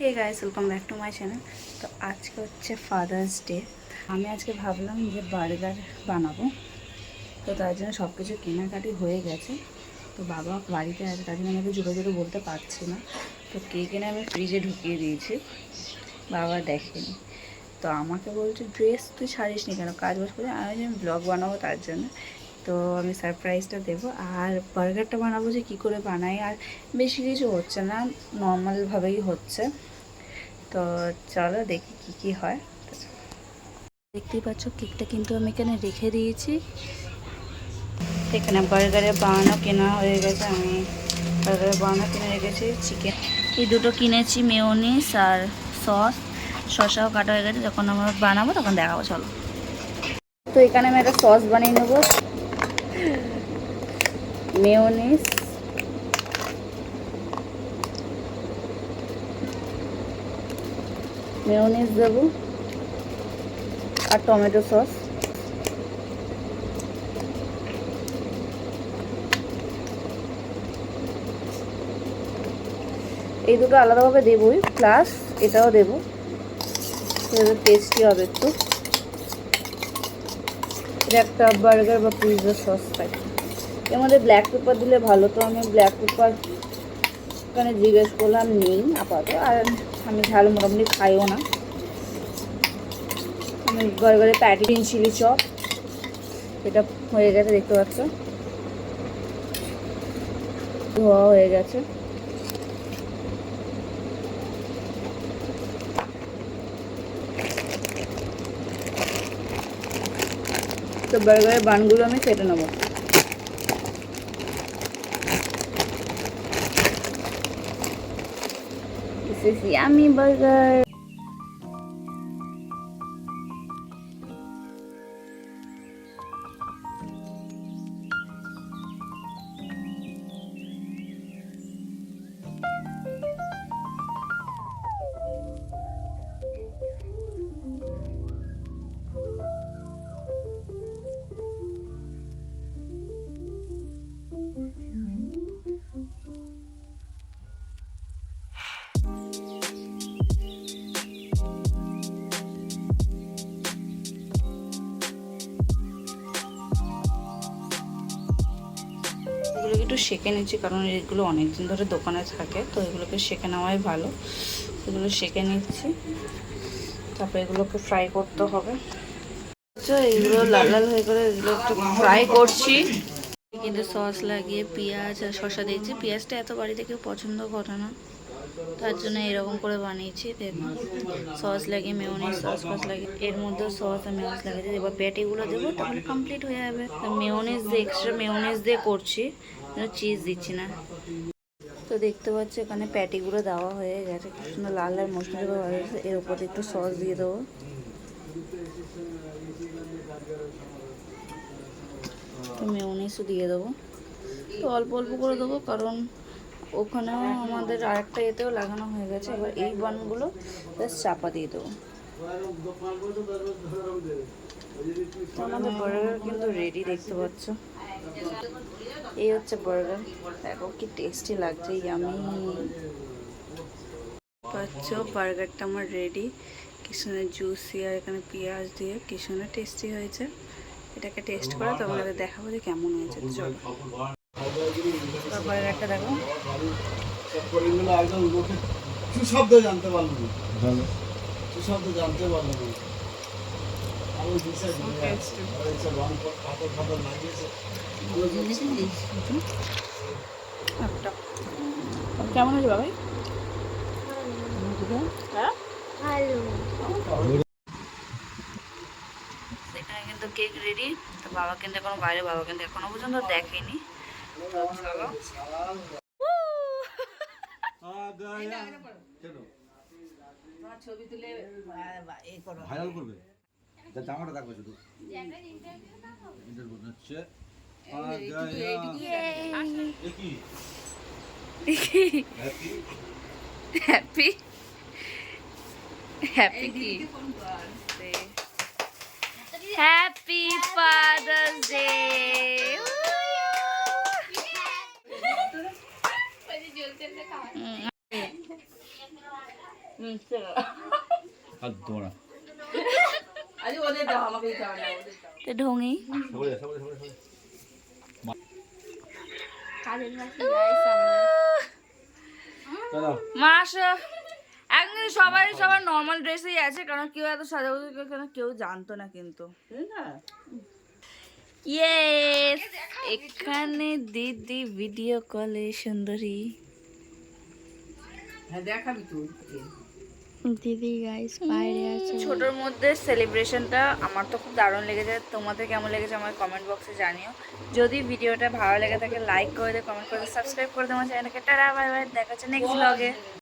Hey guys, welcome back to my channel. তো আজকে হচ্ছে ফাদার্স ডে। আমি আজকে ভাবলাম যে বার্গার বানাবো। তো তার জন্য সব কিছু কেনাকাটি হয়ে গেছে। তো বাবা বাড়িতে আছে, তার জন্য আমাকে জোরে জোরে বলতে পারছি না। তো কেক এনে আমি ফ্রিজে ঢুকিয়ে দিয়েছি, বাবা দেখেনি। তো আমাকে বলছে ড্রেস তুই ছাড়িস নি কেন, কাজ বাজ করে। আমি ব্লগ বানাবো তার জন্য। তো আমি সারপ্রাইজটা দেবো। আর বার্গারটা বানাবো যে কী করে বানাই, আর বেশি কিছু হচ্ছে না, নর্মালভাবেই হচ্ছে। তো চলো দেখি কি কি হয়। দেখতেই পাচ্ছ কেকটা কিন্তু আমি এখানে রেখে দিয়েছি। এখানে বার্গারের বানানো কেনা হয়ে গেছে, আমি বার্গারের বানানো কিনে রেখেছি। চিকেন এই দুটো কিনেছি, মেয়োনিজ আর সস। শসাও কাটা হয়ে গেছে, যখন আমরা বানাবো তখন দেখাবো, চলো। তো এখানে আমি একটা সস বানিয়ে নেবো। মেয়োনিজ, মেয়োনিজ দেবো আর টমেটো সস। এই দুটো আলাদাভাবে দেবই, প্লাস এটাও দেবো, টেস্টি হবে একটু। এটা একটা বার্গার বা পিৎজা সস থাকে, এর মধ্যে ব্ল্যাক পেপার দিলে ভালো। তো আমি ব্ল্যাক পেপার ওখানে জিজ্ঞেস করলাম, নেই আপাতত। আর আমি ঝাল মোটামুটি খাইও না। আমি বার্গারে প্যাটি, গ্রিন চিলি চপ, এটা হয়ে গেছে, দেখতে পাচ্ছ ধোয়া হয়ে গেছে। তো বার্গারের বানগুলো আমি কেটে নেবো। This is yummy burger. এগুলোকে একটু সেঁকে নিচ্ছি, কারণ এগুলো অনেক দিন ধরে দোকানে থাকে, তো এগুলোকে সেঁকে নেওয়াই ভালো। এগুলো সেঁকে নিচ্ছি, তারপরে এগুলোকে ফ্রাই করতে হবে। এগুলো লাল লাল হয়ে করে এগুলো একটু ফ্রাই করছি। কিন্তু সস লাগিয়ে পেঁয়াজ আর শসা দিয়েছি। পেঁয়াজটা এত বাড়িতে কেউ পছন্দ করে না, তার জন্য এরকম করে বানিয়েছি। দেখুন, সস লাগিয়ে মেয়োনিজ, সস লাগিয়ে এর মধ্যে সস আর মেয়োনিজ লাগিয়ে এবার প্যাটিগুলো দেবো, তাহলে কমপ্লিট হয়ে যাবে। মেয়োনিজ দিয়ে, এক্সট্রা মেয়োনিজ দিয়ে করছি, চিজ দিচ্ছি না। তো দেখতে পাচ্ছি এখানে প্যাটিগুলো দেওয়া হয়ে গেছে, খুব সুন্দর লাল লাল মশলা হয়ে গেছে। এর উপর একটু সস দিয়ে দেবো। তো মেয়োনিজও দিয়ে দেবো, তো অল্প অল্প করে দেবো, কারণ ওখানেও আমাদের আরেকটা এতেও লাগানো হয়ে গেছে। এবার এই বানগুলো জাস্ট চাপা দিয়ে দেবো। তো আমাদের বার্গার কিন্তু রেডি, দেখতে পাচ্ছ। এই হচ্ছে বার্গার, দেখো কি টেস্টি লাগছে, ইয়ামি পাচ্ছ। বার্গারটা আমার রেডি, কি সুন্দর জুসি, আর এখানে পেঁয়াজ দিয়ে কি সুন্দর টেস্টি হয়েছে। এটাকে টেস্ট করে তোমাদের দেখাবো যে কেমন হয়েছে। চলো বার্গারটা দেখো। সুশব্দ জানতে পারলো না, সুশব্দ জানতে পারলো না। কেমন হয়েছে বাবাই? এখানে কিন্তু কেক রেডি। তো বাবা কিন্তু এখনো বাইরে, বাবা কিন্তু এখনো পর্যন্ত দেখেনি। তো চলো ছবি তুলে ভাইরাল করবে, জামাটা দেখবে শুধু হচ্ছে হ্যাপি হ্যাপি কি হ্যাপি ফাদার্স ডে। আর দেবো না। আরে ওদের দাও, আমাকে দিতে হবে না, ওদের দাও। তো ঢঙি মাস একদিন সবাই সবার নর্মাল ড্রেসেই আছে, কারণ কেউ এত সাজাগুজি কেন কেউ জানতো না কিন্তু। ইয়েস, এখানে দিদি ভিডিও কলে সুন্দরী। হ্যাঁ দেখাবি তুই দিদি গাইস বাইরে আছে। ছোটোর মধ্যে সেলিব্রেশনটা আমার তো খুব দারুণ লেগেছে। তোমাদের কেমন লেগেছে আমার কমেন্ট বক্সে জানিও। যদি ভিডিওটা ভালো লেগে থাকে লাইক করে দিও, কমেন্ট করে দিও, সাবস্ক্রাইব করে দিও আমার চ্যানেলকে। টাটা বাই বাই, দেখা হচ্ছে নেক্সট ব্লগে।